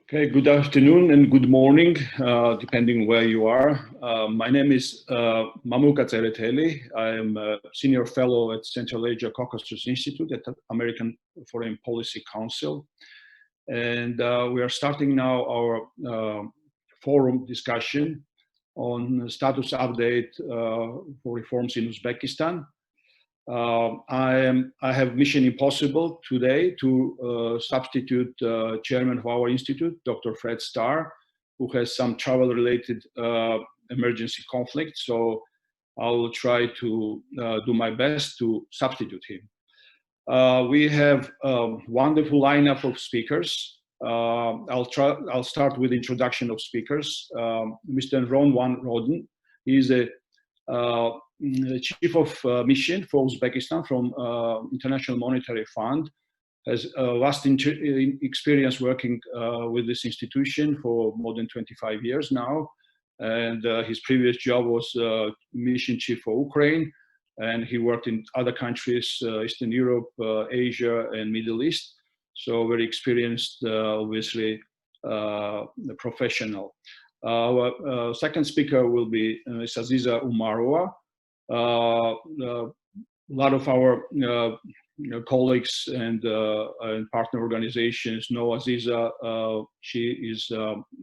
Okay, good afternoon and good morning, depending where you are. My name is Mamuk Atzereteli. I am a senior fellow at Central Asia-Caucasus Institute at the American Foreign Policy Council. And we are starting now our forum discussion on status update for reforms in Uzbekistan. I have mission impossible today to substitute chairman of our institute, Dr. Fred Starr, who has some travel-related emergency conflict. So I will try to do my best to substitute him. We have a wonderful lineup of speakers. I'll start with introduction of speakers. Mr. Rooden, he is a Chief of Mission for Uzbekistan from International Monetary Fund, has a vast experience working with this institution for more than 25 years now. And his previous job was Mission Chief for Ukraine, and he worked in other countries, Eastern Europe, Asia, and Middle East. So very experienced, obviously, professional. Our second speaker will be Ms. Aziza Umarova. A lot of our colleagues and partner organizations know Aziza. She is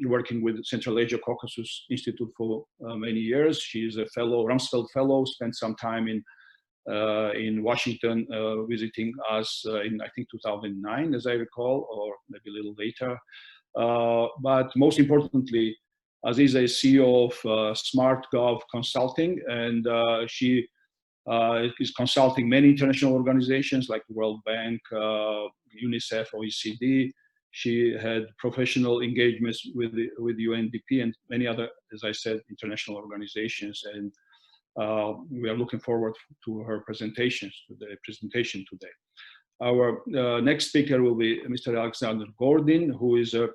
working with Central Asia-Caucasus Institute for many years. She is a fellow, Rumsfeld Fellow, spent some time in Washington visiting us in, I think, 2009, as I recall, or maybe a little later. But most importantly, Aziza is CEO of SmartGov Consulting, and she is consulting many international organizations like the World Bank, UNICEF, OECD. She had professional engagements with UNDP and many other, as I said, international organizations. And we are looking forward to her presentation today. Our next speaker will be Mr. Alexander Gordin, who is a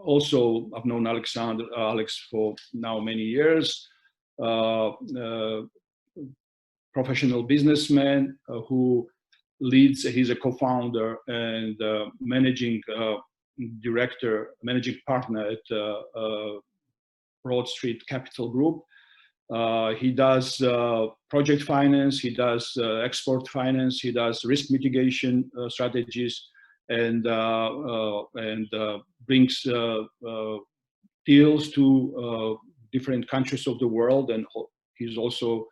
also, I've known Alex for now many years, professional businessman who leads, he's a co-founder and managing partner at Broad Street Capital Group. He does project finance, he does export finance, he does risk mitigation strategies, and brings deals to different countries of the world. And he's also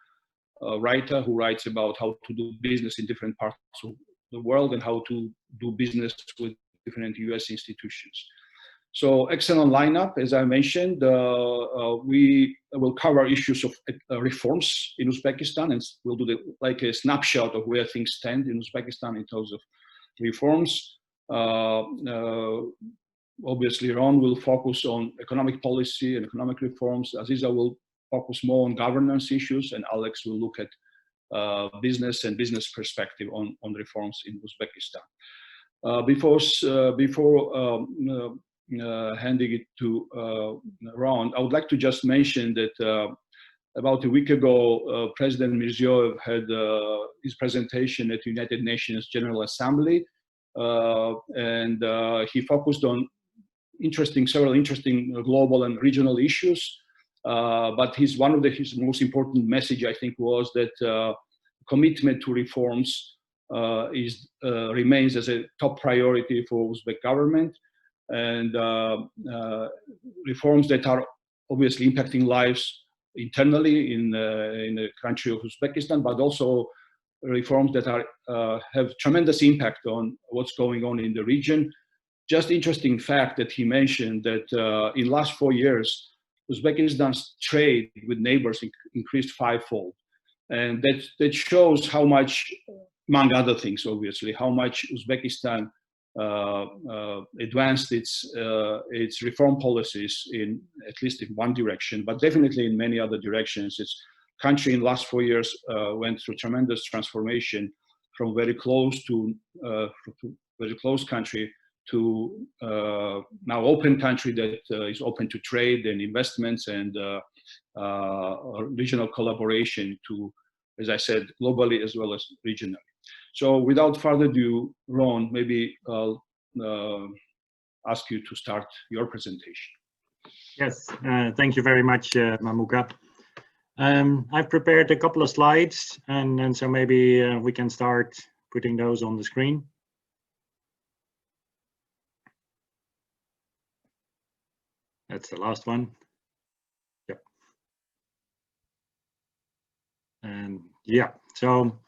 a writer who writes about how to do business in different parts of the world and how to do business with different US institutions. So excellent lineup, as I mentioned. We will cover issues of reforms in Uzbekistan, and we'll do like a snapshot of where things stand in Uzbekistan in terms of reforms. Obviously, Ron will focus on economic policy and economic reforms. Aziza will focus more on governance issues, and Alex will look at business and business perspective on reforms in Uzbekistan. Before handing it to Ron, I would like to just mention that about a week ago, President Mirziyoyev had his presentation at the United Nations General Assembly. And he focused on several interesting global and regional issues. But one of his most important message, I think, was that commitment to reforms remains as a top priority for Uzbek government, and reforms that are obviously impacting lives internally in the country of Uzbekistan, but also reforms that have tremendous impact on what's going on in the region. Just interesting fact that he mentioned that in last 4 years, Uzbekistan's trade with neighbors increased fivefold. And that shows how much, among other things, obviously, how much Uzbekistan advanced its reform policies in at least in one direction, but definitely in many other directions. Its country in the last 4 years went through tremendous transformation from very close country to now open country that is open to trade and investments and regional collaboration to, as I said, globally as well as regionally. So without further ado, Ron, maybe ask you to start your presentation. Yes, thank you very much, Mamuka. I've prepared a couple of slides, and so maybe we can start putting those on the screen. That's the last one. Yep. And yeah, so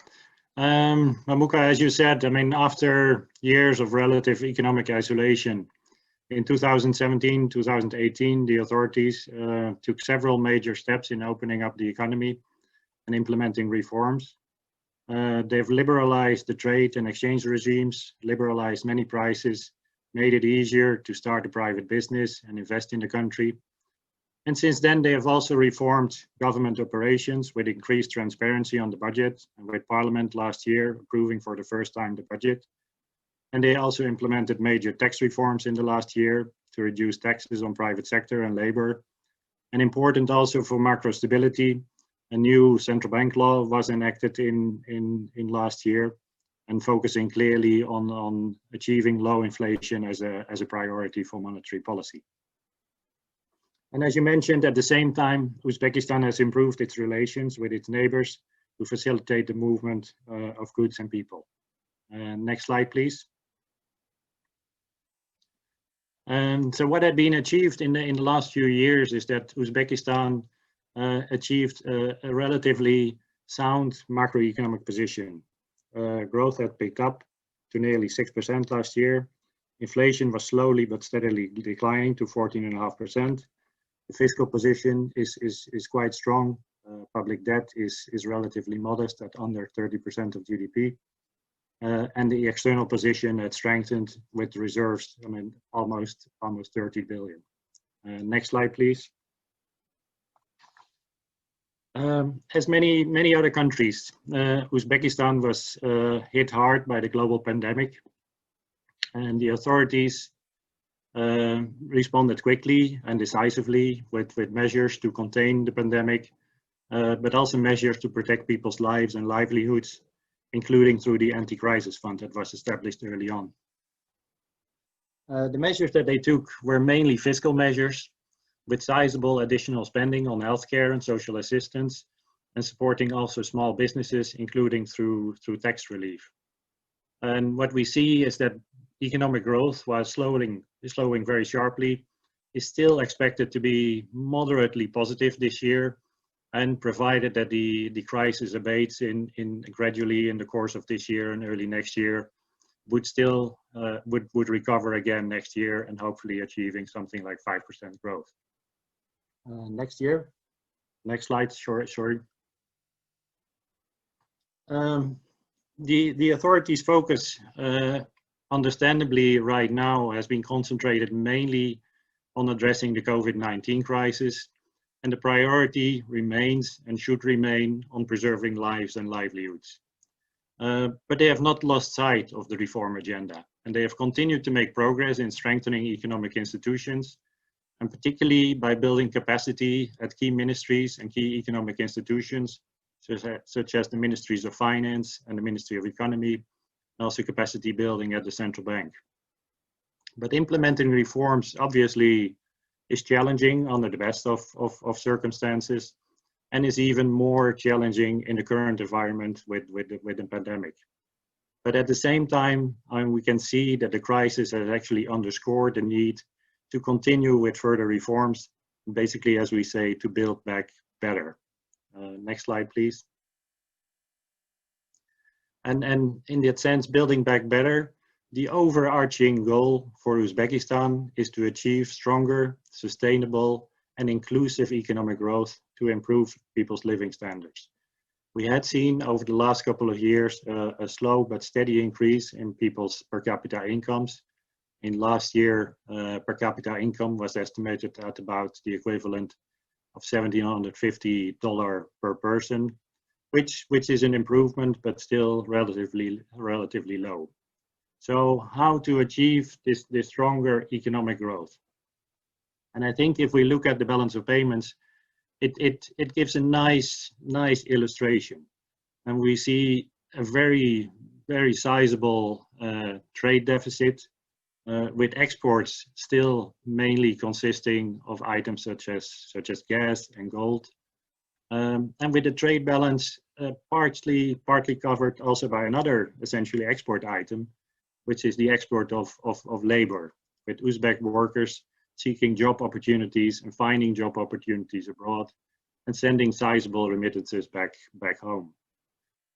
Mamuka, as you said, I mean, after years of relative economic isolation, in 2017, 2018, the authorities took several major steps in opening up the economy and implementing reforms. They've liberalized the trade and exchange regimes, liberalized many prices, made it easier to start a private business and invest in the country. And since then, they have also reformed government operations with increased transparency on the budget, and with Parliament last year approving for the first time the budget. And they also implemented major tax reforms in the last year to reduce taxes on private sector and labor. And important also for macro stability, a new central bank law was enacted in last year, and focusing clearly on achieving low inflation as a priority for monetary policy. And as you mentioned, at the same time, Uzbekistan has improved its relations with its neighbors to facilitate the movement of goods and people. Next slide, please. So what had been achieved in the last few years is that Uzbekistan achieved a relatively sound macroeconomic position. Growth had picked up to nearly 6% last year. Inflation was slowly but steadily declining to 14.5%. The fiscal position is quite strong. Public debt is relatively modest at under 30% of GDP. And the external position had strengthened with reserves, I mean, almost 30 billion. Next slide, please. As many other countries, Uzbekistan was hit hard by the global pandemic, and the authorities responded quickly and decisively with measures to contain the pandemic, but also measures to protect people's lives and livelihoods, including through the anti-crisis fund that was established early on. The measures that they took were mainly fiscal measures, with sizable additional spending on healthcare and social assistance, and supporting also small businesses, including through tax relief. And what we see is that economic growth, while slowing very sharply, is still expected to be moderately positive this year, and provided that the crisis abates gradually in the course of this year and early next year, would recover again next year, and hopefully achieving something like 5% growth. Next year. Next slide, sorry. The authorities' focus, understandably right now, has been concentrated mainly on addressing the COVID-19 crisis, and the priority remains and should remain on preserving lives and livelihoods. But they have not lost sight of the reform agenda, and they have continued to make progress in strengthening economic institutions, and particularly by building capacity at key ministries and key economic institutions, such as the Ministries of Finance and the Ministry of Economy, and also capacity building at the central bank. But implementing reforms obviously is challenging under the best of circumstances, and is even more challenging in the current environment with the pandemic. But at the same time, we can see that the crisis has actually underscored the need to continue with further reforms, basically, as we say, to build back better. Next slide, please. And in that sense, building back better, the overarching goal for Uzbekistan is to achieve stronger, sustainable, and inclusive economic growth to improve people's living standards. We had seen over the last couple of years a slow but steady increase in people's per capita incomes. In last year, per capita income was estimated at about the equivalent of $1,750 per person, which is an improvement, but still relatively low. So how to achieve this stronger economic growth? And I think if we look at the balance of payments, it gives a nice illustration. And we see a very sizable trade deficit, with exports still mainly consisting of items such as gas and gold, and with the trade balance partly covered also by another essentially export item, which is the export of labor, with Uzbek workers seeking job opportunities and finding job opportunities abroad and sending sizable remittances back home.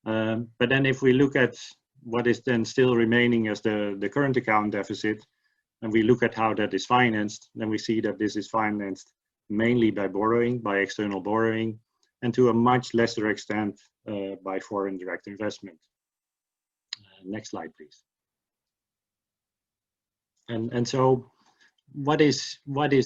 But then if we look at what is then still remaining as the current account deficit, and we look at how that is financed, then we see that this is financed mainly by borrowing, by external borrowing, and to a much lesser extent by foreign direct investment. Next slide, please. And so what is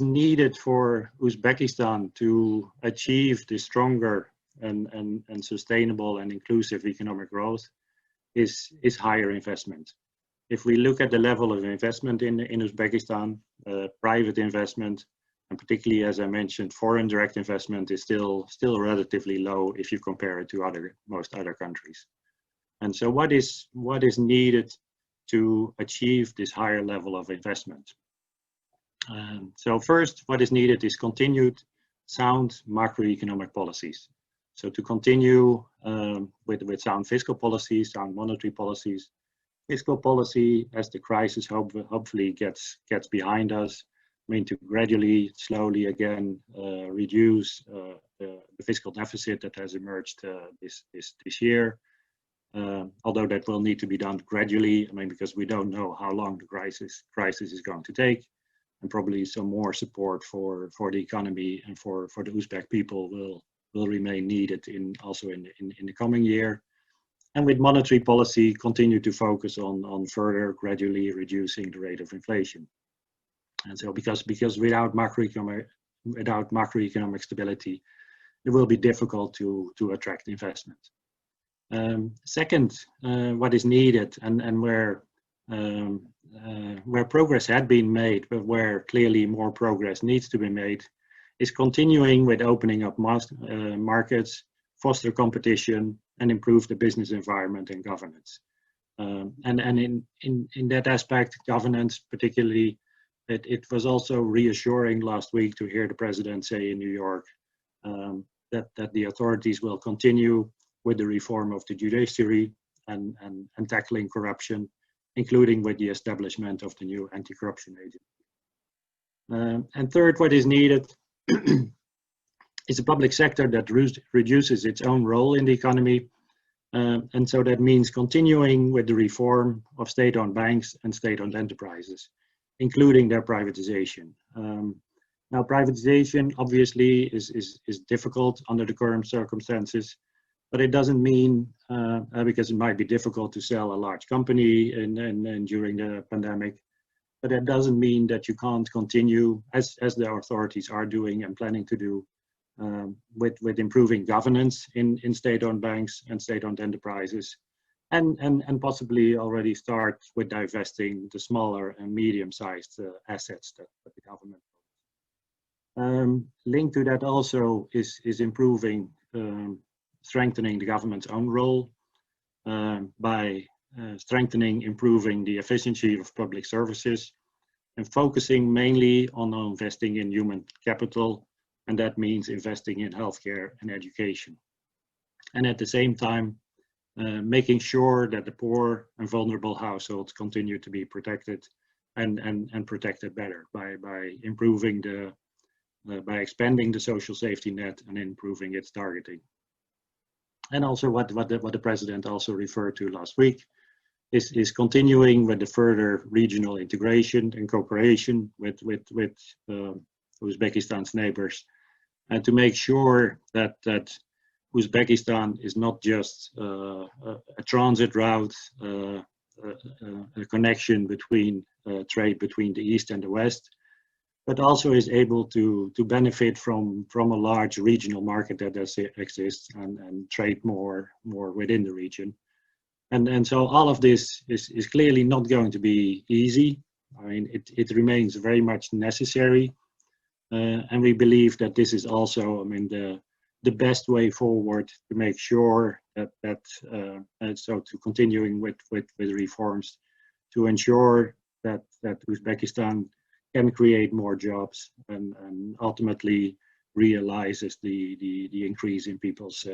needed for Uzbekistan to achieve the stronger and sustainable and inclusive economic growth is higher investment. If we look at the level of investment in Uzbekistan, private investment, and particularly, as I mentioned, foreign direct investment is still relatively low if you compare it to most other countries. And so what is needed to achieve this higher level of investment? So first, what is needed is continued sound macroeconomic policies. So to continue with sound fiscal policies, sound monetary policies, fiscal policy as the crisis hopefully gets behind us, I mean, to gradually, slowly again reduce the fiscal deficit that has emerged this year. Although that will need to be done gradually, I mean, because we don't know how long the crisis is going to take, and probably some more support for the economy and for the Uzbek people will remain needed also in the coming year. And with monetary policy, continue to focus on further gradually reducing the rate of inflation. And so because without macroeconomic stability, it will be difficult to attract investment. Second, what is needed and where progress had been made, but where clearly more progress needs to be made, is continuing with opening up markets, foster competition, and improve the business environment and governance. And in that aspect, governance particularly, it was also reassuring last week to hear the president say in New York that the authorities will continue with the reform of the judiciary and tackling corruption, including with the establishment of the new anti-corruption agency. And third, what is needed is a public sector that reduces its own role in the economy. And so that means continuing with the reform of state-owned banks and state-owned enterprises, including their privatization. Now, privatization obviously is difficult under the current circumstances, but it doesn't mean, because it might be difficult to sell a large company and during the pandemic, but that doesn't mean that you can't continue, as the authorities are doing and planning to do, with improving governance in state-owned banks and state-owned enterprises, and possibly already start with divesting the smaller and medium-sized assets that the government owns. Linked to that also is improving, strengthening the government's own role by strengthening, improving the efficiency of public services, and focusing mainly on investing in human capital, and that means investing in healthcare and education. And at the same time, making sure that the poor and vulnerable households continue to be protected and protected better by improving by expanding the social safety net and improving its targeting. And also what the president also referred to last week is continuing with the further regional integration and cooperation with Uzbekistan's neighbors, and to make sure that Uzbekistan is not just a transit route, a connection between trade between the East and the West, but also is able to benefit from a large regional market that exists and trade more within the region. And so all of this is clearly not going to be easy. I mean, it remains very much necessary. And we believe that this is also, I mean, the best way forward to make sure so to continuing with reforms, to ensure that Uzbekistan can create more jobs and ultimately realizes the increase in people's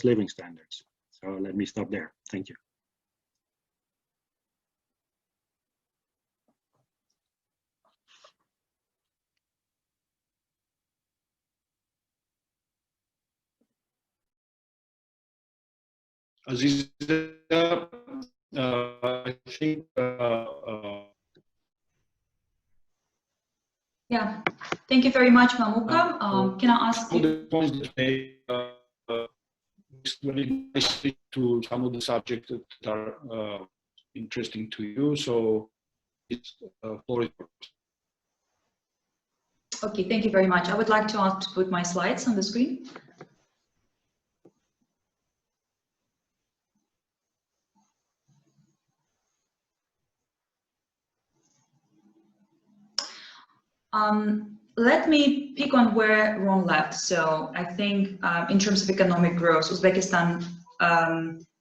living standards. So let me stop there. Thank you. Aziza, I think. Yeah, thank you very much, Mamuka. Can I ask you? The points that made very nicely to some of the subjects that are interesting to you. So it's for it. Okay, thank you very much. I would like to ask to put my slides on the screen. Let me pick on where Ron left. So I think in terms of economic growth, Uzbekistan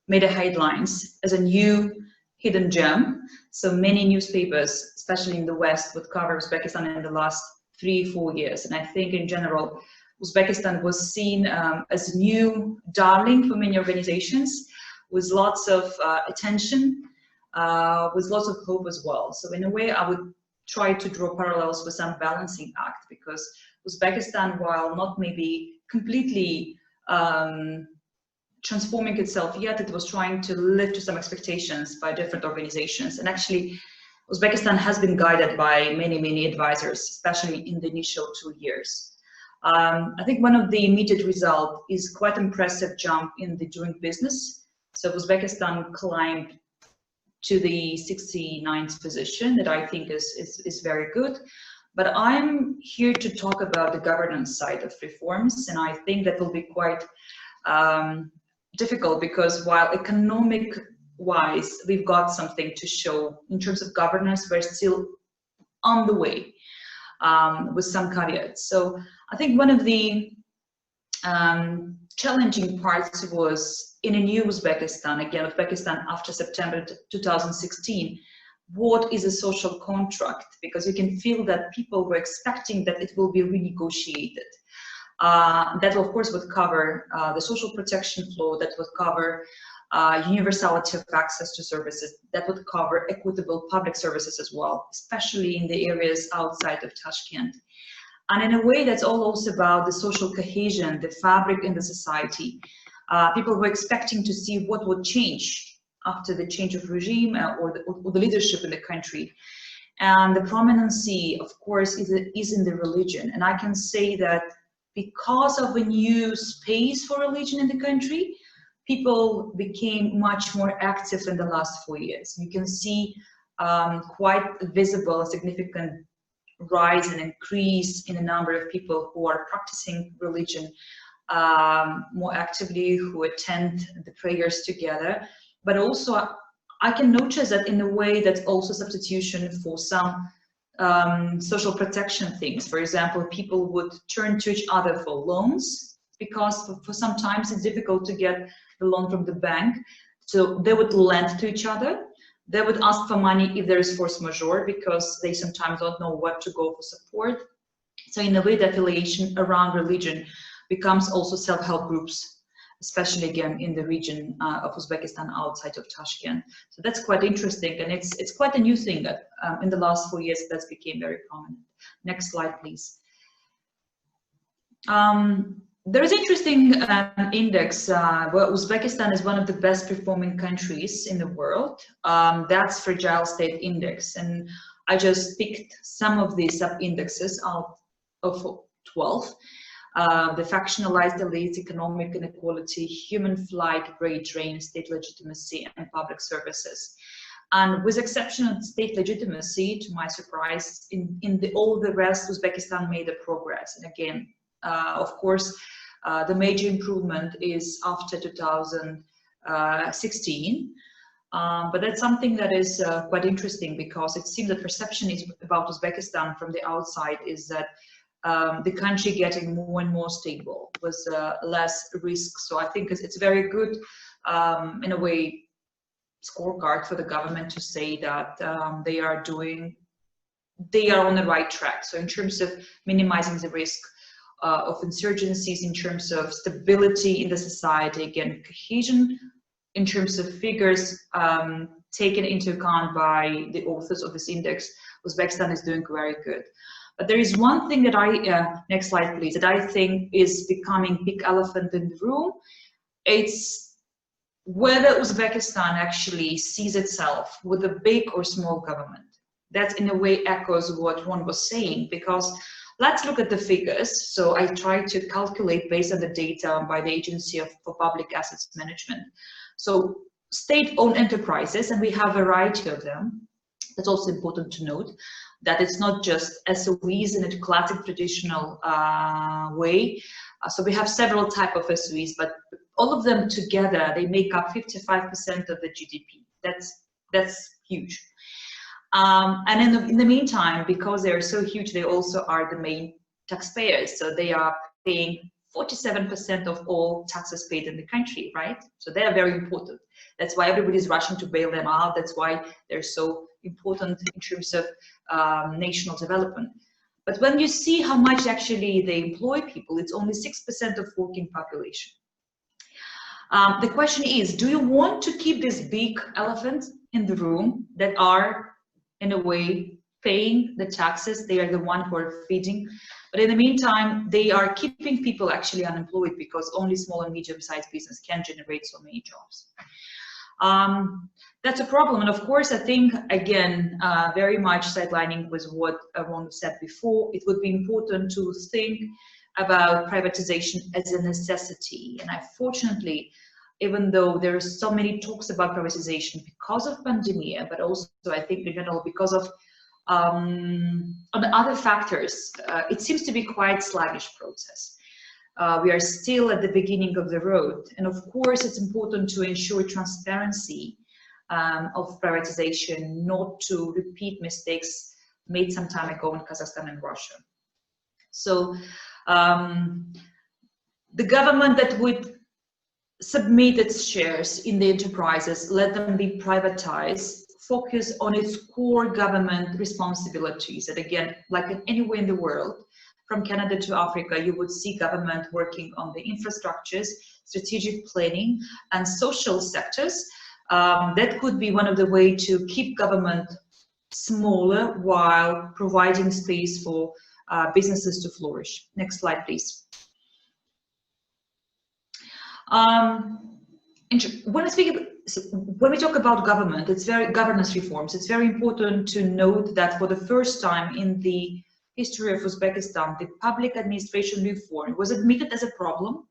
made a headlines as a new hidden gem. So many newspapers, especially in the West, would cover Uzbekistan in the last 3-4 years. And I think in general, Uzbekistan was seen as a new darling for many organizations, with lots of attention, with lots of hope as well. So in a way, I would try to draw parallels with some balancing act, because Uzbekistan, while not maybe completely transforming itself yet, it was trying to live to some expectations by different organizations. And actually, Uzbekistan has been guided by many advisors, especially in the initial 2 years. I think one of the immediate results is quite impressive jump in the doing business. So Uzbekistan climbed to the 69th position, that I think is very good. But I'm here to talk about the governance side of reforms, and I think that will be quite difficult, because while economic-wise we've got something to show, in terms of governance we're still on the way, with some caveats. So I think one of the challenging parts was, in a new Uzbekistan, again, Uzbekistan after September 2016, what is a social contract? Because you can feel that people were expecting that it will be renegotiated. That, of course, would cover the social protection flow, that would cover universality of access to services, that would cover equitable public services as well, especially in the areas outside of Tashkent. And in a way, that's all also about the social cohesion, the fabric in the society. People were expecting to see what would change after the change of regime or the leadership in the country. And the prominency, of course, is in the religion. And I can say that because of a new space for religion in the country, people became much more active in the last 4 years. You can see quite visible, a significant rise and increase in the number of people who are practicing religion more actively, who attend the prayers together. But also I can notice that in a way that's also substitution for some social protection things. For example, people would turn to each other for loans, because for sometimes it's difficult to get the loan from the bank. So they would lend to each other. They would ask for money if there is force majeure, because they sometimes don't know what to go for support. So in a way, the affiliation around religion becomes also self-help groups, especially again in the region of Uzbekistan outside of Tashkent. So that's quite interesting, and it's quite a new thing that in the last 4 years that's became very prominent. Next slide, please. There is an interesting index where Uzbekistan is one of the best performing countries in the world. That's Fragile State Index, and I just picked some of these sub-indexes out of 12. The factionalized elites, economic inequality, human flight, rate range, state legitimacy, and public services. And with exception of state legitimacy, to my surprise, in all the rest, Uzbekistan made a progress. And again, of course, the major improvement is after 2016. But that's something that is quite interesting, because it seems the perception is about Uzbekistan from the outside is that the country getting more and more stable with less risk. So I think it's very good in a way scorecard for the government to say that they are on the right track. So in terms of minimizing the risk of insurgencies, in terms of stability in the society, again, cohesion, in terms of figures taken into account by the authors of this index, Uzbekistan is doing very good. But there is one thing that next slide please, that I think is becoming big elephant in the room. It's whether Uzbekistan actually sees itself with a big or small government. That in a way echoes what Ron was saying, because let's look at the figures. So I tried to calculate based on the data by the Agency for Public Assets Management. So state-owned enterprises, and we have a variety of them. That's also important to note, that it's not just SOEs in a classic traditional way. So we have several types of SOEs, but all of them together, they make up 55% of the GDP. That's huge. And in the meantime, because they're so huge, they also are the main taxpayers. So they are paying 47% of all taxes paid in the country, right? So they are very important. That's why everybody's rushing to bail them out. That's why they're so important in terms of national development. But when you see how much actually they employ people, it's only 6% of working population. The question is, do you want to keep this big elephant in the room that are, in a way, paying the taxes? They are the one who are feeding. But in the meantime, they are keeping people actually unemployed because only small and medium-sized business can generate so many jobs. That's a problem. And of course, I think, again, very much sidelining with what Ron said before, it would be important to think about privatization as a necessity. And unfortunately, even though there are so many talks about privatization because of pandemic, but also I think in general because of on other factors, it seems to be quite sluggish process. We are still at the beginning of the road, and of course it's important to ensure transparency of privatization, not to repeat mistakes made some time ago in Kazakhstan and Russia. So the government that would submit its shares in the enterprises, let them be privatized, focus on its core government responsibilities. And again, like anywhere in the world, from Canada to Africa, you would see government working on the infrastructures, strategic planning, and social sectors. That could be one of the ways to keep government smaller while providing space for businesses to flourish. Next slide, please. When we talk about government, governance reforms, it's very important to note that for the first time in the history of Uzbekistan, the public administration reform was admitted as a problem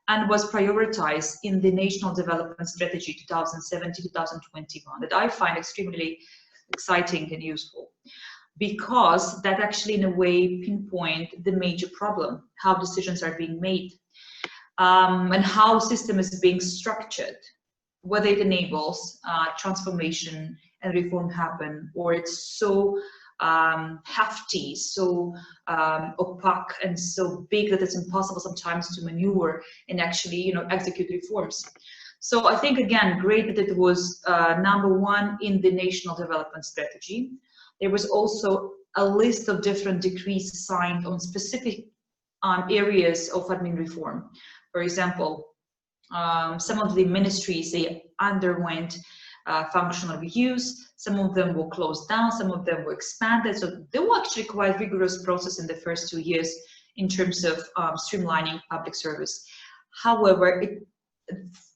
and was prioritized in the National Development Strategy 2017-2021, that I find extremely exciting and useful, because that actually in a way pinpoint the major problem, how decisions are being made, and how system is being structured, whether it enables transformation and reform happen, or it's so hefty, so opaque, and so big that it's impossible sometimes to maneuver and actually, execute reforms. So I think, again, great that it was #1 in the National Development Strategy. There was also a list of different decrees signed on specific areas of admin reform. For example, some of the ministries, they underwent functional reviews, some of them were closed down, some of them were expanded. So there were actually quite rigorous process in the first 2 years in terms of streamlining public service. However,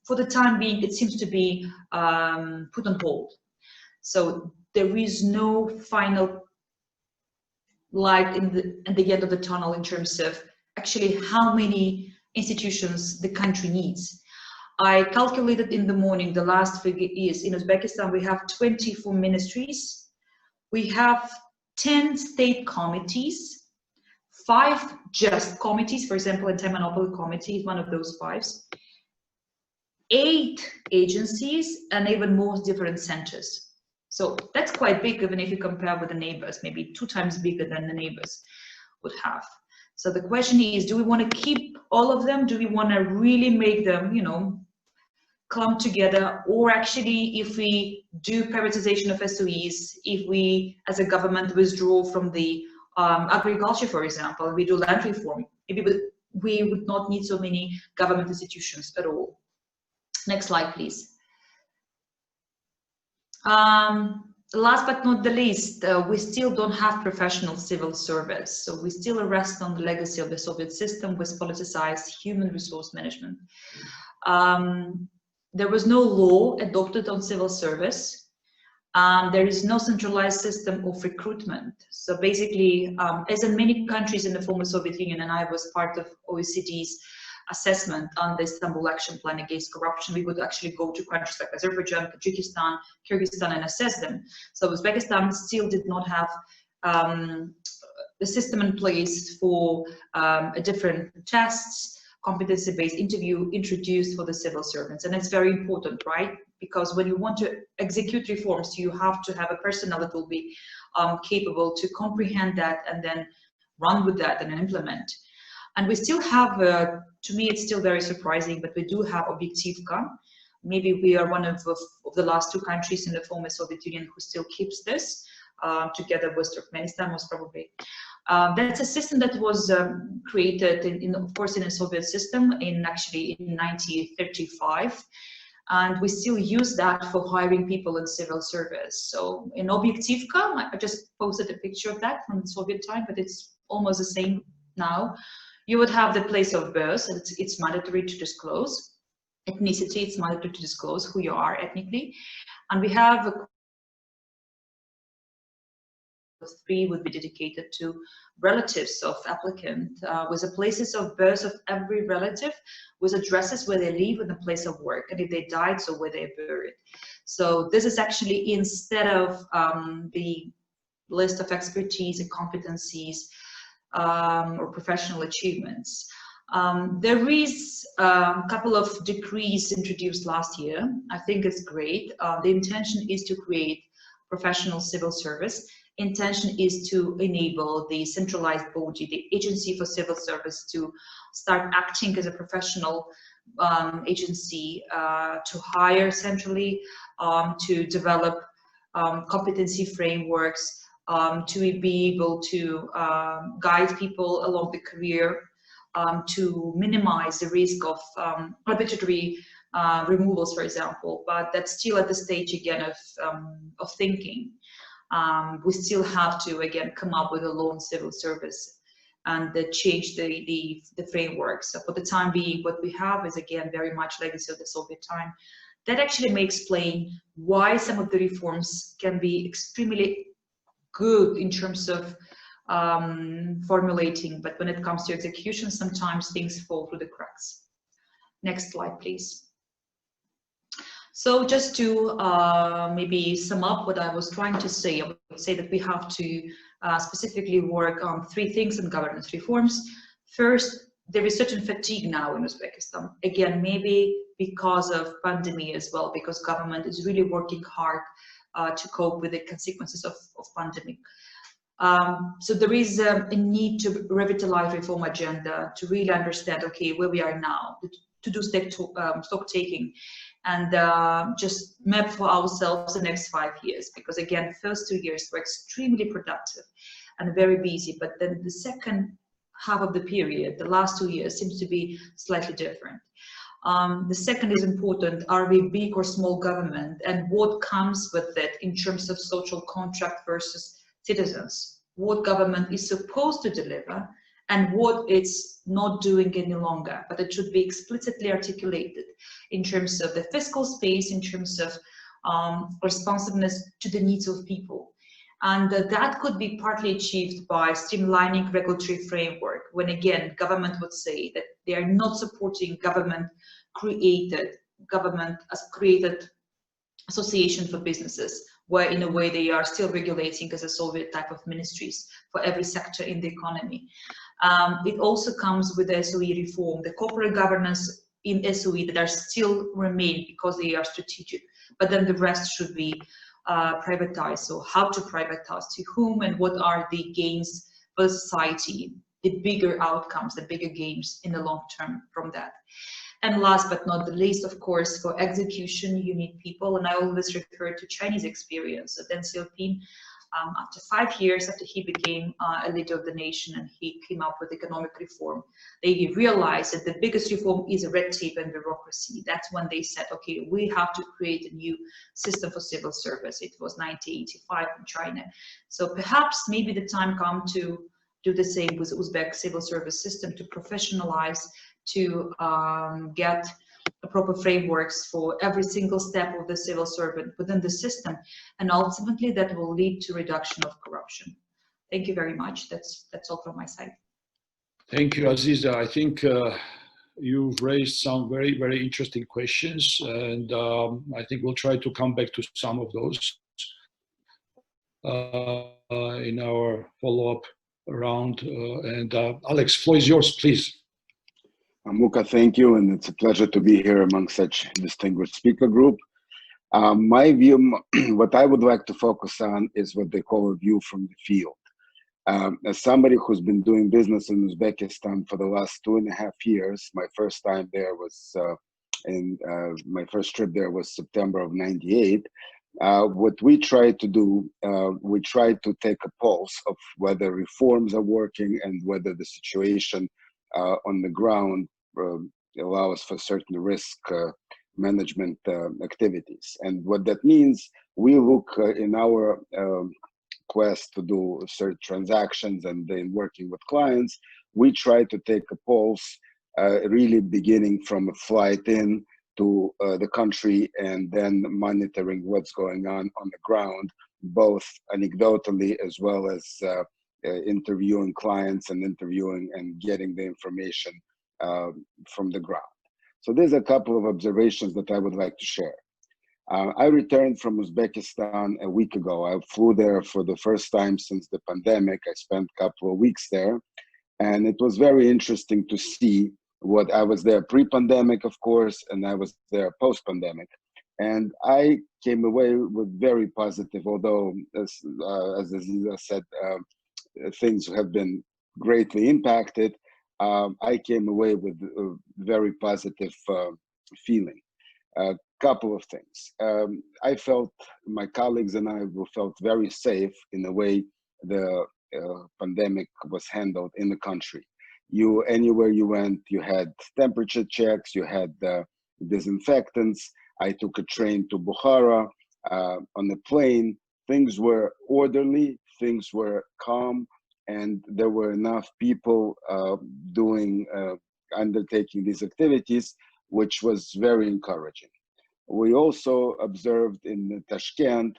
for the time being, it seems to be put on hold. So there is no final light at the end of the tunnel in terms of actually how many institutions the country needs. I calculated in the morning, the last figure is, in Uzbekistan, we have 24 ministries, we have 10 state committees, 5 just committees, for example, Anti-Monopoly Committee is one of those 5, 8 agencies, and even more different centers. So that's quite big, even if you compare with the neighbors, maybe 2 times bigger than the neighbors would have. So the question is, do we want to keep all of them? Do we want to really make them, clump together, or actually if we do privatization of SOEs, if we as a government withdraw from the agriculture, for example, we do land reform, maybe we would not need so many government institutions at all. Next slide, please. Last but not the least, we still don't have professional civil service. So we still rest on the legacy of the Soviet system with politicized human resource management. There was no law adopted on civil service. There is no centralized system of recruitment. So basically, as in many countries in the former Soviet Union, and I was part of OECD's assessment on the Istanbul Action Plan Against Corruption, we would actually go to countries like Azerbaijan, Tajikistan, Kyrgyzstan, and assess them. So Uzbekistan still did not have the system in place for different tests, competency-based interview introduced for the civil servants. And it's very important, right? Because when you want to execute reforms, you have to have a personnel that will be capable to comprehend that and then run with that and implement. And we still have, to me, it's still very surprising, but we do have Objektivka. Maybe we are one of the last two countries in the former Soviet Union who still keeps this, together with Turkmenistan most probably. That's a system that was created, of course, in a Soviet system actually in 1935. And we still use that for hiring people in civil service. So in Objektivka, I just posted a picture of that from the Soviet time, but it's almost the same now. You would have the place of birth, and it's mandatory to disclose. Ethnicity, it's mandatory to disclose who you are ethnically. And we have three would be dedicated to relatives of applicant, with the places of birth of every relative, with addresses where they live and the place of work, and if they died, so where they're buried. So this is actually instead of the list of expertise and competencies or professional achievements. There is a couple of decrees introduced last year. I think it's great. The intention is to create professional civil service. Intention is to enable the centralized body, the Agency for Civil Service, to start acting as a professional agency, to hire centrally, to develop competency frameworks, to be able to guide people along the career, to minimize the risk of arbitrary removals, for example. But that's still at the stage again of thinking. We still have to again come up with a law on civil service and change the framework. So for the time being, what we have is again very much legacy of the Soviet time. That actually may explain why some of the reforms can be extremely good in terms of formulating, but when it comes to execution, sometimes things fall through the cracks. Next slide, please. So just to maybe sum up what I was trying to say, I would say that we have to specifically work on three things in governance reforms. First, there is certain fatigue now in Uzbekistan. Again, maybe because of pandemic as well, because government is really working hard to cope with the consequences of pandemic. So there is a need to revitalize reform agenda, to really understand, okay, where we are now, to do stock taking, and just map for ourselves the next 5 years. Because again, first 2 years were extremely productive and very busy, but then the second half of the period, the last 2 years, seems to be slightly different. The second is important, are we big or small government, and what comes with it in terms of social contract versus citizens, what government is supposed to deliver and what it's not doing any longer, but it should be explicitly articulated in terms of the fiscal space, in terms of responsiveness to the needs of people. And that could be partly achieved by streamlining regulatory framework, when again, government would say that they are not supporting government as created association for businesses, where in a way they are still regulating as a Soviet type of ministries for every sector in the economy. It also comes with the SOE reform, the corporate governance in SOE that are still remain because they are strategic, but then the rest should be privatized. So how to privatize, to whom, and what are the gains for society, the bigger outcomes, the bigger gains in the long term from that. And last but not the least, of course, for execution, you need people. And I always refer to Chinese experience. So Deng Xiaoping, after 5 years after he became a leader of the nation and he came up with economic reform, they realized that the biggest reform is red tape and bureaucracy. That's when they said, okay, we have to create a new system for civil service. It was 1985 in China. So perhaps maybe the time come to do the same with Uzbek civil service system, to professionalize, to get proper frameworks for every single step of the civil servant within the system, and ultimately that will lead to reduction of corruption. Thank you very much. That's all from my side. Thank you, Aziza. I think you've raised some very, very interesting questions, and I think we'll try to come back to some of those in our follow-up round. And Alex, floor is yours, please. Mamuka, thank you, and it's a pleasure to be here among such distinguished speaker group. My view, what I would like to focus on is what they call a view from the field. As somebody who's been doing business in Uzbekistan for the last 2.5 years, my first time there was, my first trip there was September of '98. What we try to do, we try to take a pulse of whether reforms are working and whether the situation on the ground allows for certain risk management activities. And what that means, we look in our quest to do certain transactions and then working with clients, we try to take a pulse really beginning from a flight in to the country and then monitoring what's going on the ground, both anecdotally as well as interviewing clients and interviewing and getting the information from the ground. So there's a couple of observations that I would like to share. I returned from Uzbekistan a week ago. I flew there for the first time since the pandemic. I spent a couple of weeks there, and it was very interesting to see what I was there pre-pandemic, of course, and I was there post-pandemic. And I came away with very positive, although as Aziza said, things have been greatly impacted. I came away with a very positive feeling. A couple of things. I felt, my colleagues and I felt very safe in the way the pandemic was handled in the country. Anywhere you went, you had temperature checks, you had disinfectants. I took a train to Bukhara. On the plane, things were orderly, things were calm, and there were enough people undertaking these activities, which was very encouraging. We also observed in Tashkent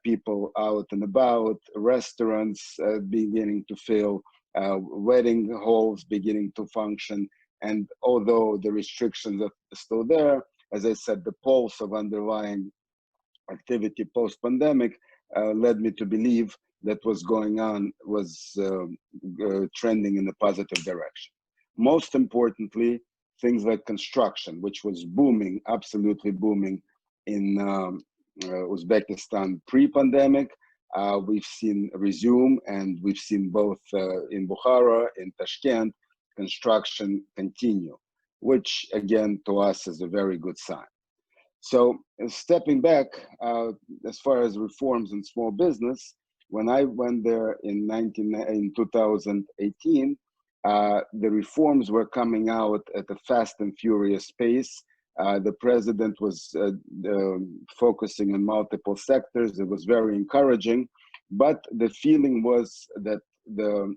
people out and about, restaurants beginning to fill, wedding halls beginning to function. And although the restrictions are still there, as I said, the pulse of underlying activity post-pandemic led me to believe that what's going on was trending in a positive direction. Most importantly, things like construction, which was booming, absolutely booming in Uzbekistan pre-pandemic, we've seen resume, and we've seen both in Bukhara, in Tashkent, construction continue, which again to us is a very good sign. So stepping back, as far as reforms in small business, when I went there in 2018, the reforms were coming out at a fast and furious pace. The president was focusing on multiple sectors. It was very encouraging, but the feeling was that the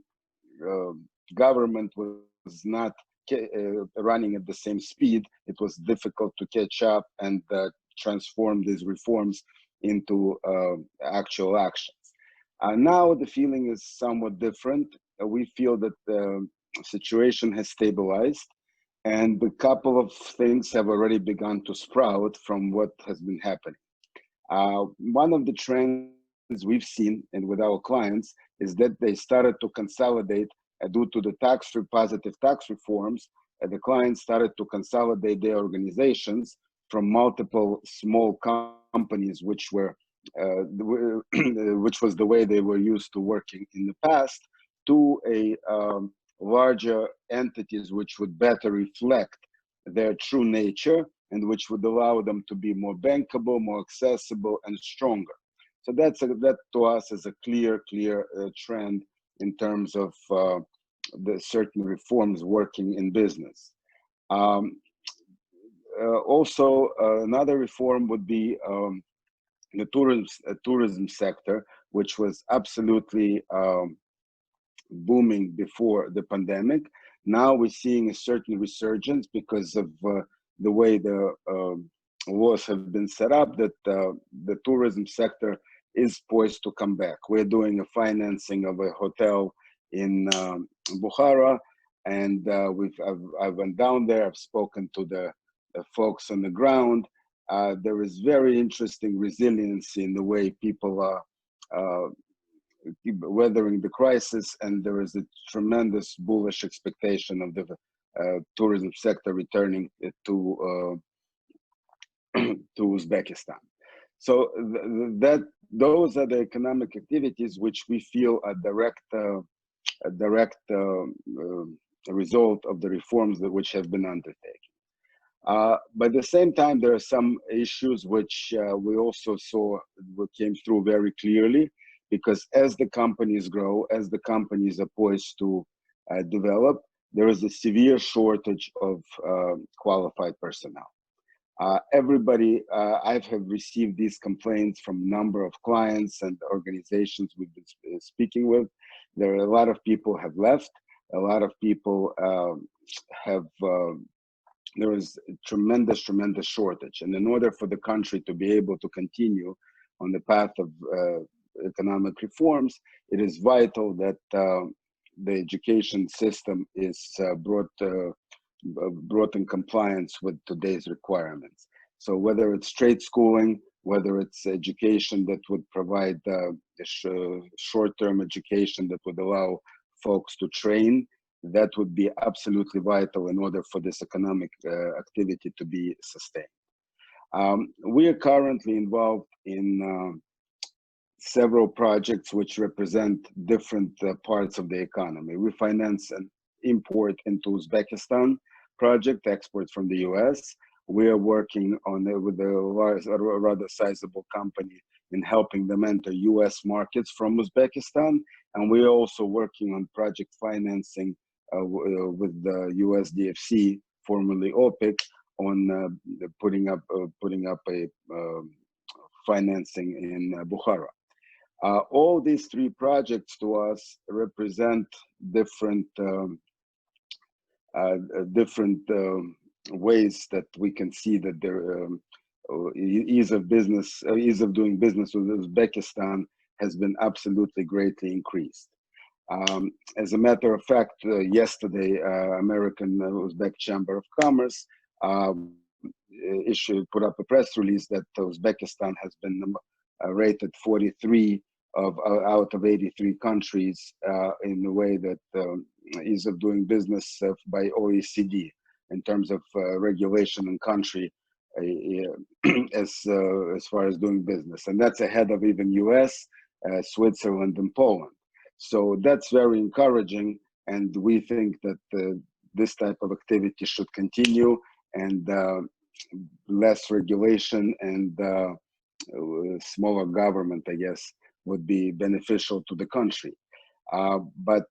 government was not running at the same speed. It was difficult to catch up and transform these reforms into actual actions. Now the feeling is somewhat different. We feel that the situation has stabilized, and a couple of things have already begun to sprout from what has been happening. One of the trends we've seen and with our clients is that they started to consolidate due to the positive tax reforms. The clients started to consolidate their organizations from multiple small companies, which was the way they were used to working in the past, to a larger entities which would better reflect their true nature, and which would allow them to be more bankable, more accessible, and stronger. So that to us is a clear trend in terms of the certain reforms working in business. Also, another reform would be the tourism sector, which was absolutely booming before the pandemic. Now we're seeing a certain resurgence because of the way the laws have been set up, that the tourism sector is poised to come back. We're doing a financing of a hotel in Bukhara, and I went down there. I've spoken to the folks on the ground. There is very interesting resiliency in the way people are weathering the crisis, and there is a tremendous bullish expectation of the tourism sector returning to Uzbekistan. So those are the economic activities which we feel are a direct result of the reforms which have been undertaken. But at the same time, there are some issues which we also saw came through very clearly, because as the companies grow, as the companies are poised to develop, there is a severe shortage of qualified personnel. Everybody, I have received these complaints from a number of clients and organizations we've been speaking with. There are a lot of people have left. A lot of people there is a tremendous shortage. And in order for the country to be able to continue on the path of economic reforms, it is vital that the education system is brought in compliance with today's requirements. So whether it's trade schooling, whether it's education that would provide short-term education that would allow folks to train, that would be absolutely vital in order for this economic activity to be sustained. We are currently involved in several projects which represent different parts of the economy. We finance an import into Uzbekistan project, export from the US. We are working on it with a rather sizable company in helping them enter US markets from Uzbekistan. And we are also working on project financing with the USDFC, formerly OPIC, on putting up a financing in Bukhara. All these three projects to us represent different ways that we can see that their ease of doing business with Uzbekistan has been absolutely greatly increased. As a matter of fact, yesterday, American Uzbek Chamber of Commerce put up a press release that Uzbekistan has been rated 43 out of 83 countries in a way that ease of doing business by OECD in terms of regulation in country as far as doing business, and that's ahead of even US, Switzerland, and Poland. So that's very encouraging, and we think that this type of activity should continue, and less regulation and smaller government, I guess, would be beneficial to the country. But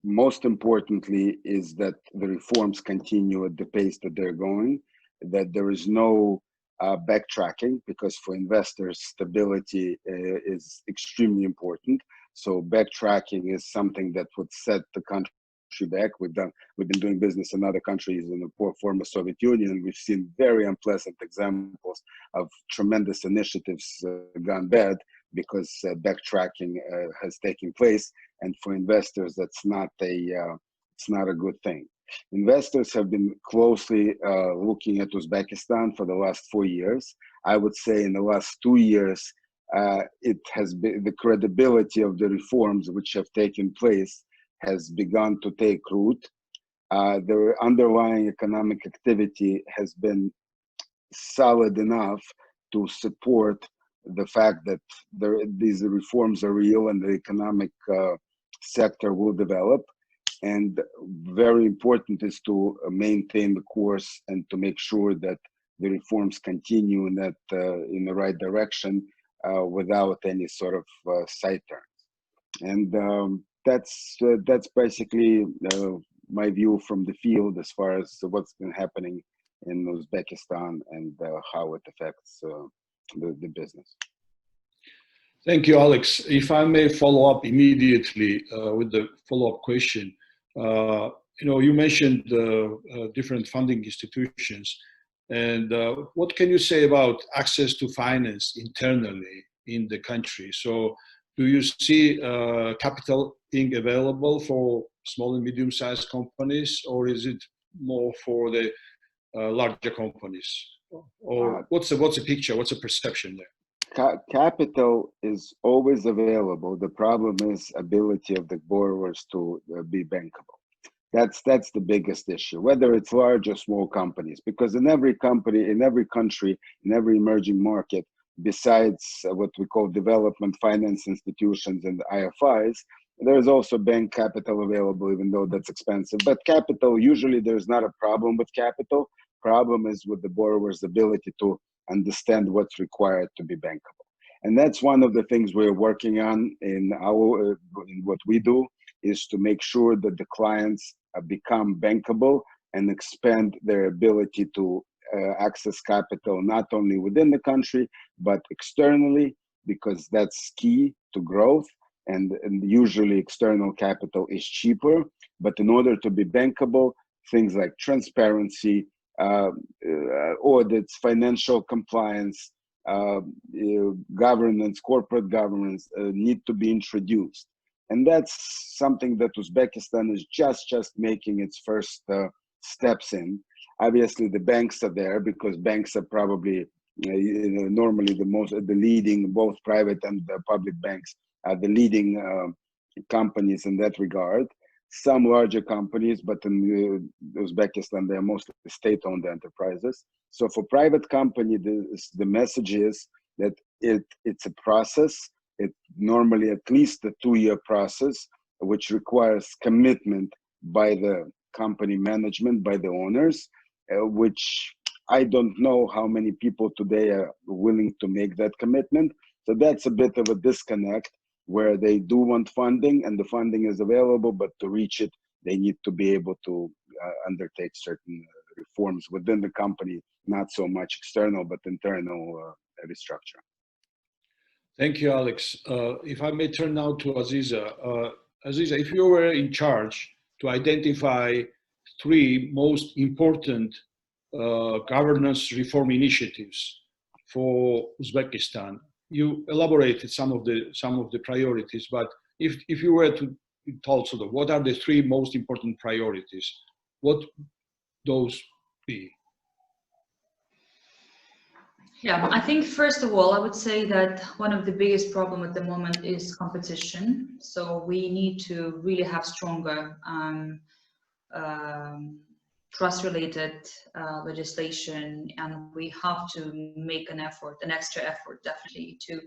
most importantly is that the reforms continue at the pace that they're going, that there is no backtracking, because for investors, stability is extremely important. So backtracking is something that would set the country back. We've been doing business in other countries in the former Soviet Union. We've seen very unpleasant examples of tremendous initiatives gone bad because backtracking has taken place, and for investors, it's not a good thing. Investors have been closely looking at Uzbekistan for the last 4 years. I would say in the last 2 years, it has been the credibility of the reforms which have taken place has begun to take root. The underlying economic activity has been solid enough to support the fact that these reforms are real and the economic sector will develop. And very important is to maintain the course and to make sure that the reforms continue in that in the right direction without any sort of side turns. And that's basically my view from the field as far as what's been happening in Uzbekistan and how it affects the business. Thank you, Alex. If I may follow up immediately with the follow-up question. You mentioned different funding institutions, and what can you say about access to finance internally in the country? So do you see capital being available for small and medium-sized companies, or is it more for the larger companies? Or what's the picture? What's the perception there? Capital is always available. The problem is ability of the borrowers to be bankable. That's the biggest issue, whether it's large or small companies, because in every company, in every country, in every emerging market, besides what we call development finance institutions and IFIs, there is also bank capital available, even though that's expensive. But capital, usually there's not a problem with capital. Problem is with the borrower's ability to understand what's required to be bankable. And that's one of the things we're working on in what we do, is to make sure that the clients become bankable and expand their ability to access capital, not only within the country, but externally, because that's key to growth. And usually external capital is cheaper. But in order to be bankable, things like transparency, audits, financial compliance, governance, corporate governance need to be introduced. And that's something that Uzbekistan is just making its first steps in. Obviously, the banks are there because banks are probably normally the leading, both private and public banks are the leading companies in that regard. Some larger companies, but in Uzbekistan, they're mostly state-owned enterprises. So for private company, the message is that it's a process. It's normally at least a 2-year process, which requires commitment by the company management, by the owners, which I don't know how many people today are willing to make that commitment. So that's a bit of a disconnect, where they do want funding and the funding is available, but to reach it, they need to be able to undertake certain reforms within the company, not so much external, but internal restructure. Thank you, Alex. If I may turn now to Aziza. Aziza, if you were in charge to identify 3 most important governance reform initiatives for Uzbekistan, you elaborated some of the priorities, but if you were to tell sort of what are the 3 most important priorities, what those be? Yeah, I think first of all, I would say that one of the biggest problem at the moment is competition. So we need to really have stronger trust-related legislation, and we have to make an extra effort, definitely, to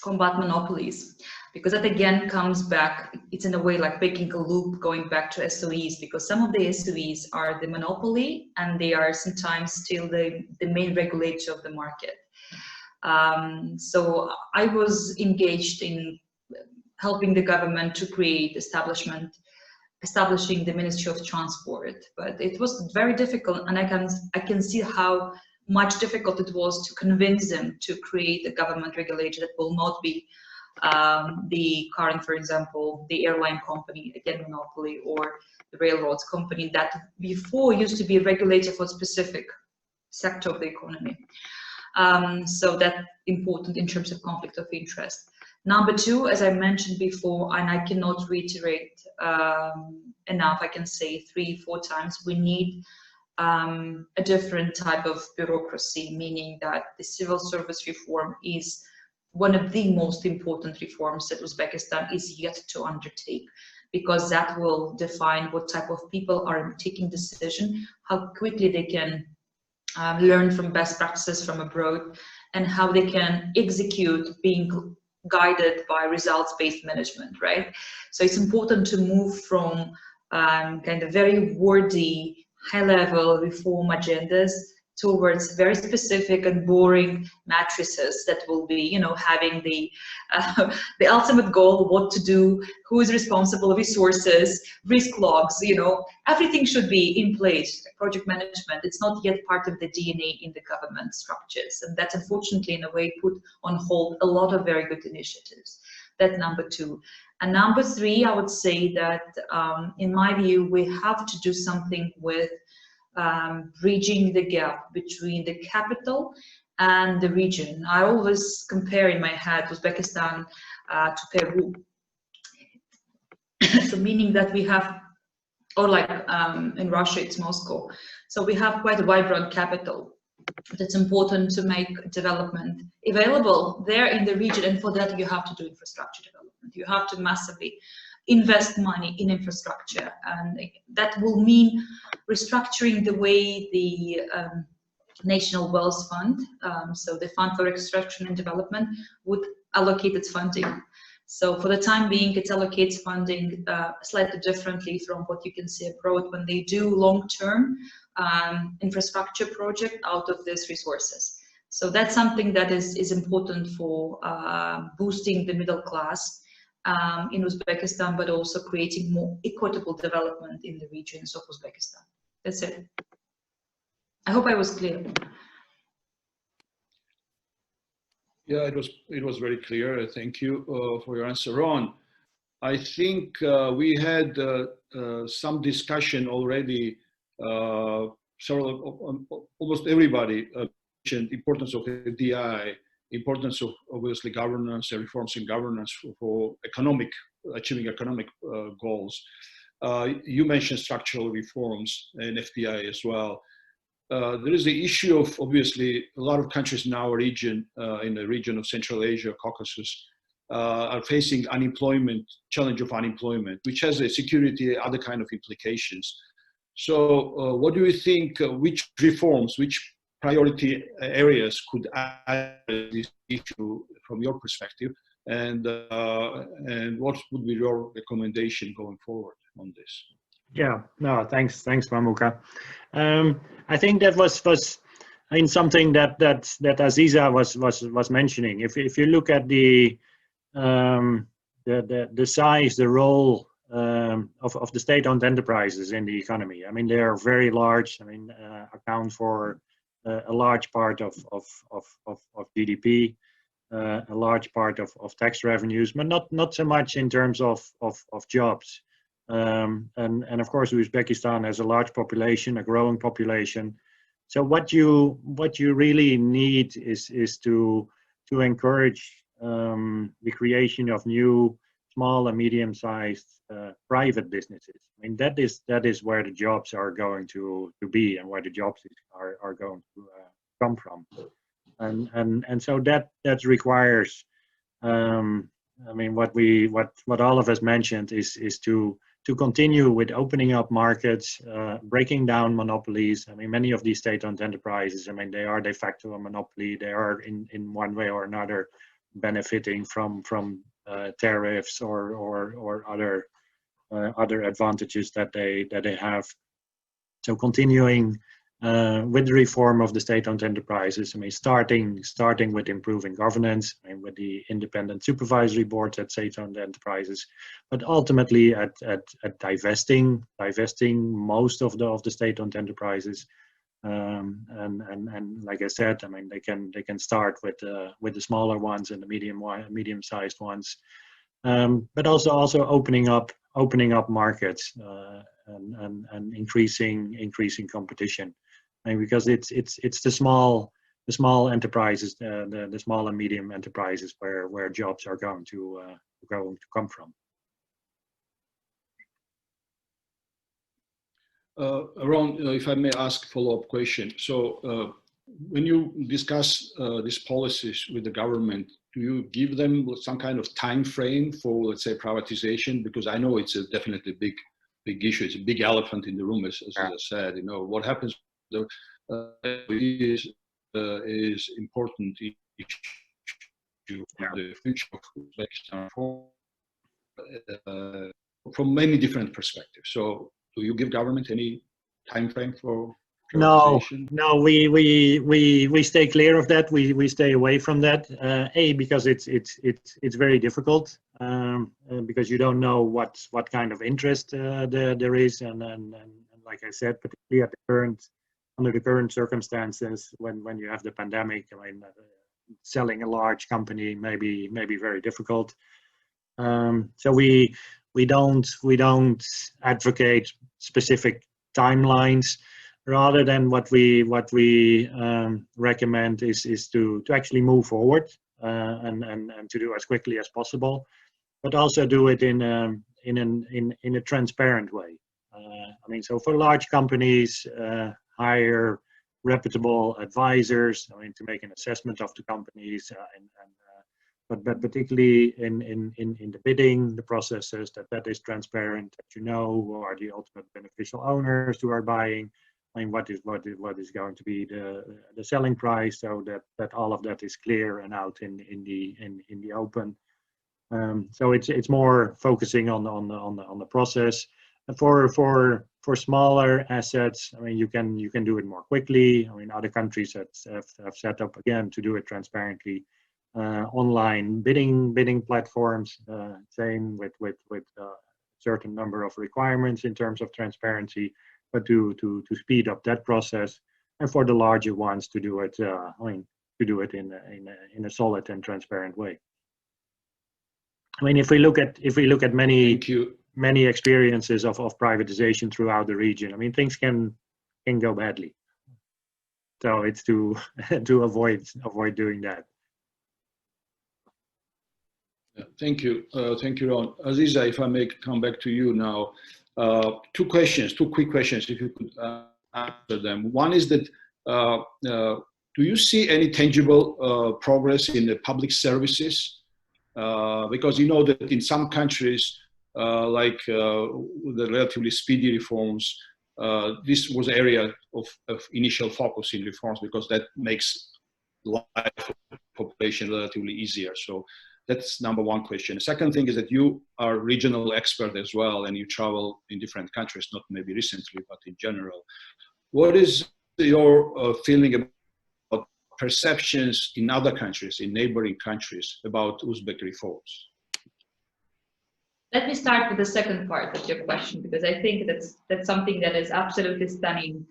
combat monopolies, because that again comes back, it's in a way like making a loop going back to SOEs, because some of the SOEs are the monopoly and they are sometimes still the main regulator of the market. So I was engaged in helping the government to create establishing the Ministry of Transport, but it was very difficult, and I can see how much difficult it was to convince them to create a government regulator that will not be the current, for example, the airline company, again monopoly, or the railroads company that before used to be a regulator for a specific sector of the economy. So that's important in terms of conflict of interest. Number 2, as I mentioned before, and I cannot reiterate enough, I can say 3-4 times, we need a different type of bureaucracy, meaning that the civil service reform is one of the most important reforms that Uzbekistan is yet to undertake, because that will define what type of people are taking decision, how quickly they can learn from best practices from abroad, and how they can execute being guided by results-based management, right? So it's important to move from kind of very wordy, high-level reform agendas towards very specific and boring matrices that will be, you know, having the ultimate goal, what to do, who is responsible, resources, risk logs, you know, everything should be in place. Project management, it's not yet part of the DNA in the government structures. And that's unfortunately in a way put on hold a lot of very good initiatives. That's number two. And number three, I would say that in my view, we have to do something with bridging the gap between the capital and the region. I always compare in my head Uzbekistan to Peru. So meaning that we have, or like in Russia, it's Moscow. So we have quite a vibrant capital. That's important to make development available there in the region. And for that, you have to do infrastructure development. You have to massively invest money in infrastructure, and that will mean restructuring the way the National Wealth Fund, so the Fund for Reconstruction and Development, would allocate its funding. So for the time being, it allocates funding slightly differently from what you can see abroad when they do long-term infrastructure project out of these resources. So that's something that is important for boosting the middle class in Uzbekistan, but also creating more equitable development in the regions of Uzbekistan. That's it. I hope I was clear. Yeah, it was very clear. Thank you for your answer, Ron. I think we had some discussion already. Almost everybody mentioned the importance of FDI, importance of obviously governance and reforms in governance for achieving economic goals. You mentioned structural reforms and FDI as well. There is the issue of obviously a lot of countries in our region, in the region of Central Asia, Caucasus, are facing challenge of unemployment, which has a security, other kind of implications. So what do you think, which reforms, which priority areas could add this issue from your perspective, and what would be your recommendation going forward on this? Yeah, no, thanks, Mamuka. I think that was something that Aziza was mentioning. If you look at the size, the role of the state-owned enterprises in the economy, I mean, they are very large. I mean, account for a large part of GDP, a large part of tax revenues, but not so much in terms of jobs. And of course, Uzbekistan has a large population, a growing population. So what you really need is to encourage the creation of new small and medium-sized private businesses. I mean, that is where the jobs are going to be, and where the jobs are going to come from. And so that requires, I mean, what all of us mentioned is to continue with opening up markets, breaking down monopolies. I mean, many of these state-owned enterprises, I mean, they are de facto a monopoly. They are in one way or another benefiting from tariffs or other advantages that they have. So continuing with the reform of the state-owned enterprises, I mean, starting with improving governance, I mean, with the independent supervisory boards at state-owned enterprises, but ultimately at divesting most of the state-owned enterprises, and like I said, I mean, they can start with the smaller ones and the medium-sized ones, but also opening up markets and increasing competition. I mean, because it's the small enterprises, the small and medium enterprises where jobs are going to come from. Ron, if I may ask a follow-up question. So when you discuss these policies with the government, do you give them some kind of time frame for, let's say, privatization? Because I know it's a definitely big issue. It's a big elephant in the room, as I said. You know, what happens is important. you the future of Uzbekistan from many different perspectives. So, do you give government any time frame for? No, we stay clear of that. We stay away from that. Because it's very difficult because you don't know what kind of interest there is, and like I said, particularly under the current circumstances, when you have the pandemic, I mean, selling a large company may be very difficult. So we don't advocate specific timelines. Rather than what we recommend is to actually move forward and to do as quickly as possible, but also do it in a transparent way. I mean, so for large companies, hire reputable advisors. I mean, to make an assessment of the companies, but particularly in the bidding, the processes, that is transparent. That you know who are the ultimate beneficial owners who are buying. I mean, what is going to be the selling price, so that all of that is clear and out in the open. So it's more focusing on the process. And for smaller assets, I mean, you can do it more quickly. I mean, other countries have set up again to do it transparently. Online bidding platforms, same with certain number of requirements in terms of transparency. But to speed up that process, and for the larger ones to do it, to do it in a solid and transparent way. I mean, if we look at many experiences of privatization throughout the region, I mean, things can go badly. So it's to avoid doing that. Thank you, Ron. Aziza, if I may come back to you now. Two quick questions, if you could answer them. One is that, do you see any tangible progress in the public services? Because you know that in some countries, like the relatively speedy reforms, this was an area of initial focus in reforms, because that makes life of the population relatively easier. So that's number one question. The second thing is that you are regional expert as well, and you travel in different countries, not maybe recently, but in general. What is your feeling about perceptions in other countries, in neighboring countries, about Uzbek reforms? Let me start with the second part of your question, because I think that's something that is absolutely stunning.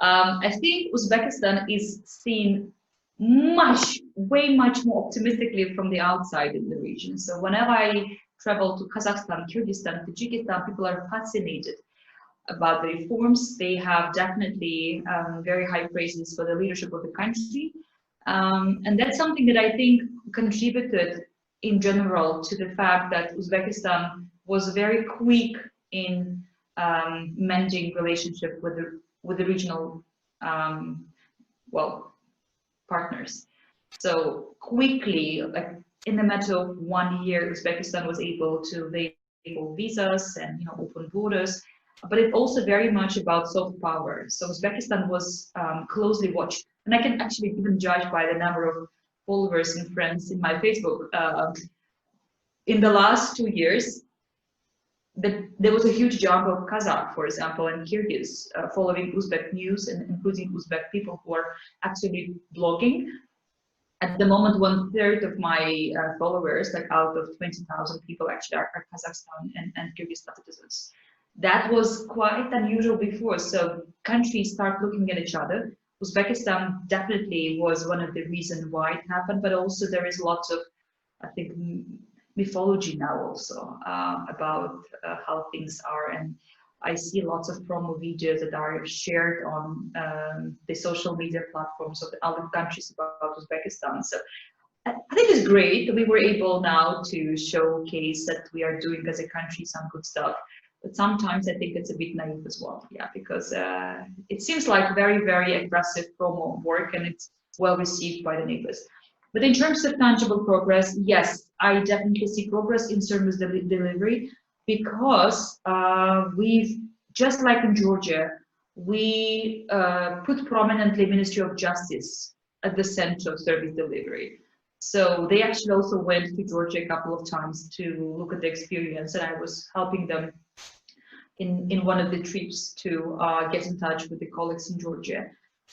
I think Uzbekistan is seen way much more optimistically from the outside in the region. So whenever I travel to Kazakhstan, Kyrgyzstan, Tajikistan, people are fascinated about the reforms. They have definitely very high praises for the leadership of the country. And that's something that I think contributed in general to the fact that Uzbekistan was very quick in mending relationship with the regional partners. So quickly, like in a matter of 1 year, Uzbekistan was able to label visas and open borders. But it's also very much about soft power. So Uzbekistan was closely watched, and I can actually even judge by the number of followers and friends in my Facebook. In the last 2 years, there was a huge jump of Kazakh, for example, and Kyrgyz following Uzbek news, and including Uzbek people who are actually blogging. At the moment, 1/3 of my followers, like out of 20,000 people, actually are Kazakhstan and Kyrgyz citizens. That was quite unusual before. So countries start looking at each other. Uzbekistan definitely was one of the reasons why it happened, but also there is lots of, I think, mythology now also about how things are, and I see lots of promo videos that are shared on the social media platforms of the other countries about Uzbekistan. So I think it's great that we were able now to showcase that we are doing as a country some good stuff, but sometimes I think it's a bit naive as well, because it seems like very, very aggressive promo work, and it's well received by the neighbors. But in terms of tangible progress, yes, I definitely see progress in service delivery, because we've, just like in Georgia, we put prominently Ministry of Justice at the center of service delivery. So they actually also went to Georgia a couple of times to look at the experience, and I was helping them in one of the trips to get in touch with the colleagues in Georgia.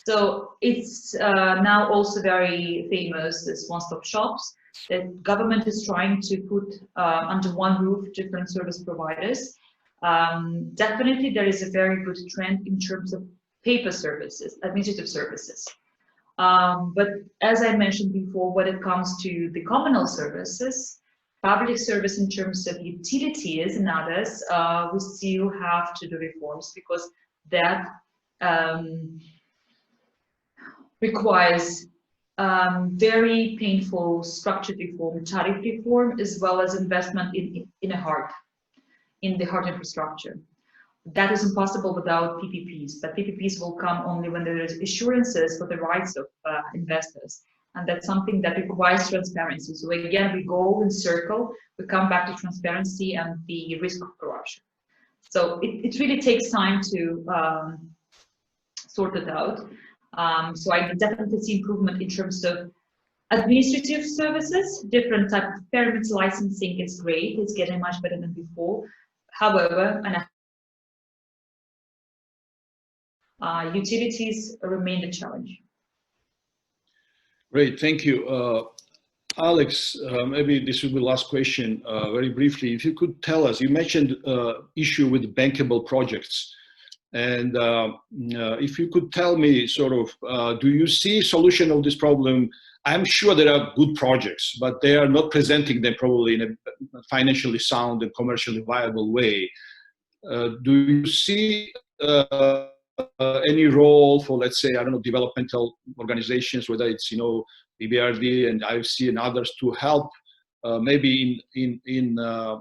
So it's now also very famous as one-stop shops that government is trying to put under one roof different service providers. Definitely there is a very good trend in terms of paper services, administrative services. But as I mentioned before, when it comes to the communal services, public service in terms of utilities and others, we still have to do reforms because that requires very painful structured reform, tariff reform, as well as investment in the hard infrastructure. That is impossible without PPPs, but PPPs will come only when there is assurances for the rights of investors. And that's something that requires transparency. So again, we go in circle, we come back to transparency and the risk of corruption. So it really takes time to sort it out. So I definitely see improvement in terms of administrative services, different type of permits, licensing is great, it's getting much better than before. However, utilities remain a challenge. Great, thank you. Alex, maybe this will be the last question, very briefly. If you could tell us, you mentioned issue with bankable projects. And if you could tell me sort of, do you see solution of this problem? I'm sure there are good projects, but they are not presenting them probably in a financially sound and commercially viable way. Do you see any role for, let's say, I don't know, developmental organizations, whether it's, you know, EBRD and IFC and others, to help maybe in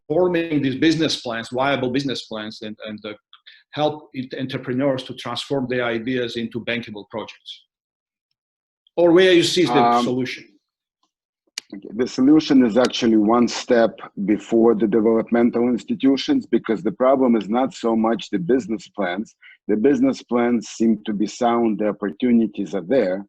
forming these business plans, viable business plans, and help entrepreneurs to transform their ideas into bankable projects? Or where you see the solution? The solution is actually one step before the developmental institutions, because the problem is not so much the business plans. The business plans seem to be sound, the opportunities are there.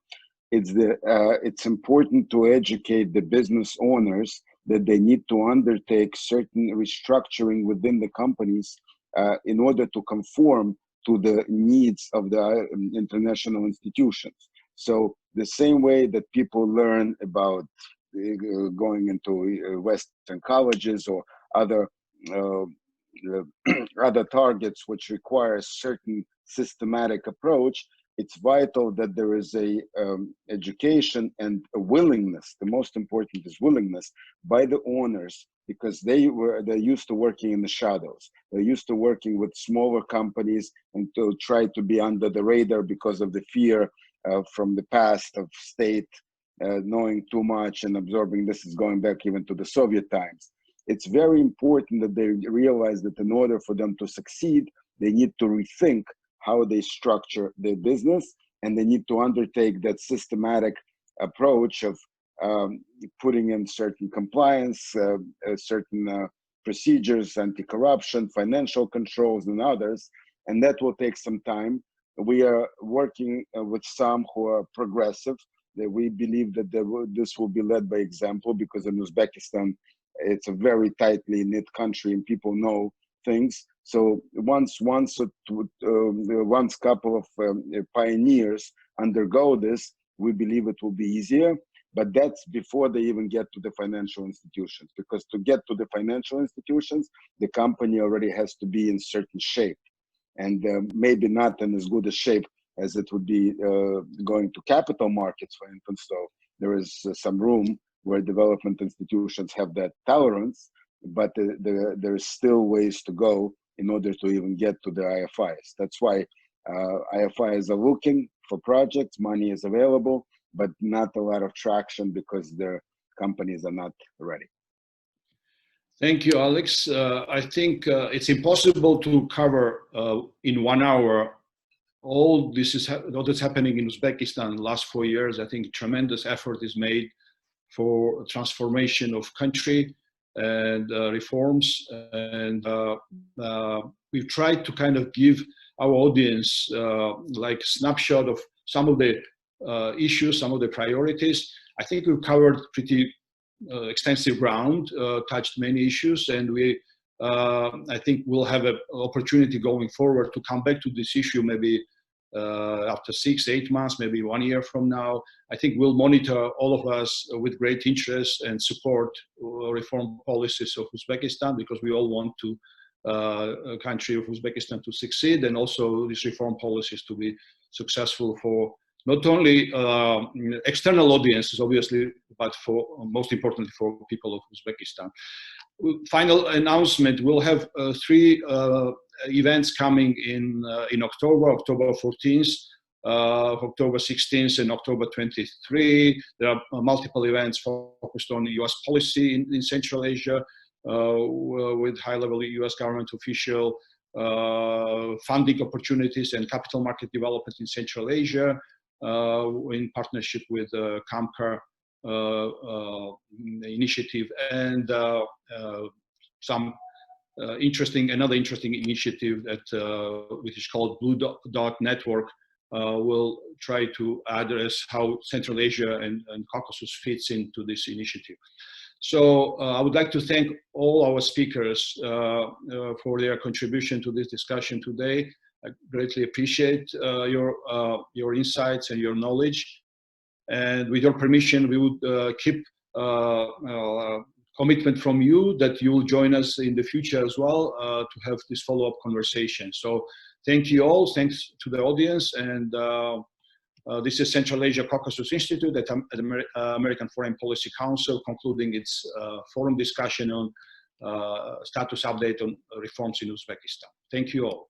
It's important to educate the business owners that they need to undertake certain restructuring within the companies in order to conform to the needs of the international institutions. So the same way that people learn about going into Western colleges or other targets which require a certain systematic approach, it's vital that there is a education and a willingness. The most important is willingness by the owners, because they're used to working in the shadows. They're used to working with smaller companies and to try to be under the radar because of the fear from the past of state knowing too much and absorbing. This is going back even to the Soviet times. It's very important that they realize that in order for them to succeed, they need to rethink how they structure their business, and they need to undertake that systematic approach of putting in certain compliance, certain procedures, anti-corruption, financial controls, and others, and that will take some time. We are working with some who are progressive. That we believe that this will be led by example, because in Uzbekistan, it's a very tightly knit country and people know things. So once couple of pioneers undergo this, we believe it will be easier. But that's before they even get to the financial institutions, because to get to the financial institutions, the company already has to be in certain shape, and maybe not in as good a shape as it would be going to capital markets, for instance. So there is some room where development institutions have that tolerance, but there's still ways to go in order to even get to the IFIs. That's why IFIs are looking for projects, money is available, but not a lot of traction because their companies are not ready. Thank you, Alex. I think it's impossible to cover in 1 hour all that's happening in Uzbekistan in the last 4 years. I think tremendous effort is made for transformation of country and reforms. And we've tried to kind of give our audience like a snapshot of some of the issues, some of the priorities. I think we've covered pretty extensive ground, touched many issues, and I think we'll have an opportunity going forward to come back to this issue maybe after 6-8 months, maybe 1 year from now. I think we'll monitor, all of us, with great interest and support reform policies of Uzbekistan, because we all want to a country of Uzbekistan to succeed, and also these reform policies to be successful for not only external audiences, obviously, but for most importantly for people of Uzbekistan. Final announcement: we'll have 3 events coming in October: October 14th, October 16th, and October 23. There are multiple events focused on U.S. policy in Central Asia, with high-level U.S. government official, funding opportunities and capital market development in Central Asia, in partnership with CAMCAR initiative, and some another interesting initiative that which is called Blue Dot Network, will try to address how Central Asia and Caucasus fits into this initiative. So I would like to thank all our speakers for their contribution to this discussion today. I greatly appreciate your insights and your knowledge. And with your permission, we would keep commitment from you that you will join us in the future as well to have this follow-up conversation. So thank you all. Thanks to the audience. And this is Central Asia-Caucasus Institute at the American Foreign Policy Council, concluding its forum discussion on status update on reforms in Uzbekistan. Thank you all.